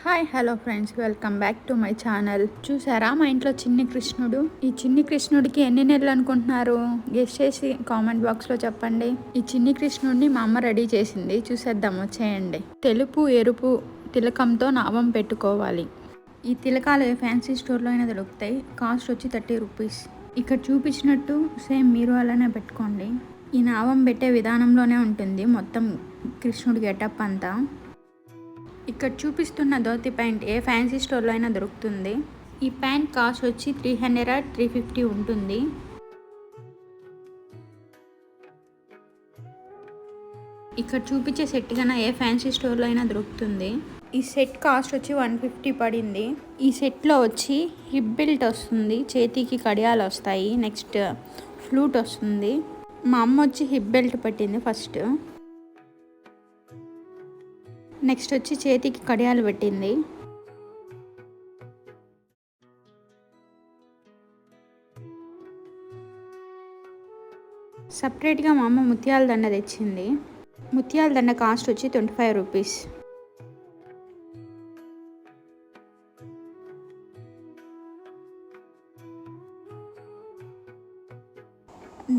Hi hello friends, welcome back to my channel. చూసారా మా ఇంట్లో చిన్ని కృష్ణుడు? ఈ చిన్ని కృష్ణుడికి ఎన్ని నెలలు అనుకుంటున్నారు? గెస్ చేసి కామెంట్ బాక్స్లో చెప్పండి. ఈ చిన్ని కృష్ణుడిని మా అమ్మ రెడీ చేసింది, చూసేద్దాము చేయండి. తెలుపు ఎరుపు తిలకంతో నామం పెట్టుకోవాలి. ఈ తిలకాలు ఫ్యాన్సీ స్టోర్లో అయినా దొరుకుతాయి. కాస్ట్ వచ్చి 30 రూపీస్. ఇక్కడ చూపించినట్టు సేమ్ మీరు అలానే పెట్టుకోండి. ఈ నామం పెట్టే విధానంలోనే ఉంటుంది మొత్తం కృష్ణుడి గెటప్ అంతా. ఇక్కడ చూపిస్తున్న ధోతి ప్యాంట్ ఏ ఫ్యాన్సీ స్టోర్లో అయినా దొరుకుతుంది. ఈ ప్యాంట్ కాస్ట్ వచ్చి 300 350 ఉంటుంది. ఇక్కడ చూపించే సెట్ కన్నా ఏ ఫ్యాన్సీ స్టోర్లో అయినా దొరుకుతుంది. ఈ సెట్ కాస్ట్ వచ్చి 150 పడింది. ఈ సెట్లో వచ్చి హిప్ బెల్ట్ వస్తుంది, చేతికి కడియాలు వస్తాయి, నెక్స్ట్ ఫ్లూట్ వస్తుంది. మా అమ్మ వచ్చి హిప్ బెల్ట్ పట్టింది ఫస్ట్, నెక్స్ట్ వచ్చి చేతికి కడియాలు పెట్టింది. సపరేట్గా మా అమ్మ ముత్యాల దండ తెచ్చింది. ముత్యాల దండ కాస్ట్ వచ్చి 25 రూపీస్.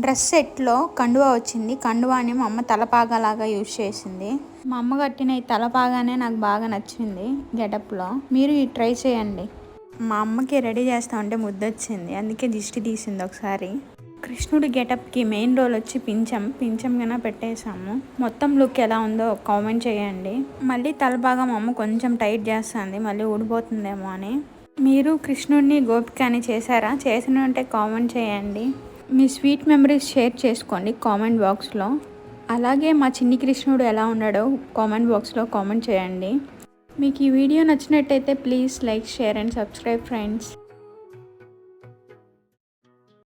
డ్రెస్ సెట్లో కండువా వచ్చింది. కండువాని మా అమ్మ తలపాగాలాగా యూజ్ చేసింది. మా అమ్మ కట్టిన ఈ తలపాగానే నాకు బాగా నచ్చింది గెటప్లో. మీరు ఈ ట్రై చేయండి. మా అమ్మకి రెడీ చేస్తా ఉంటే ముద్దొచ్చింది, అందుకే దిష్టి తీసింది ఒకసారి. కృష్ణుడి గెటప్కి మెయిన్ రోల్ వచ్చి పింఛం కన్నా పెట్టేశాము. మొత్తం లుక్ ఎలా ఉందో కామెంట్ చేయండి. మళ్ళీ తలపాగా మా అమ్మ కొంచెం టైట్ చేస్తుంది, మళ్ళీ ఊడిపోతుందేమో అని. మీరు కృష్ణుడిని గోపికని చేశారా? చేసిన ఉంటే కామెంట్ చేయండి. మీ స్వీట్ మెమరీస్ షేర్ చేసుకోండి కామెంట్ బాక్స్లో. అలాగే మా చిన్ని కృష్ణుడు ఎలా ఉన్నాడో కామెంట్ బాక్స్లో కామెంట్ చేయండి. మీకు ఈ వీడియో నచ్చినట్టయితే please like, share and subscribe friends.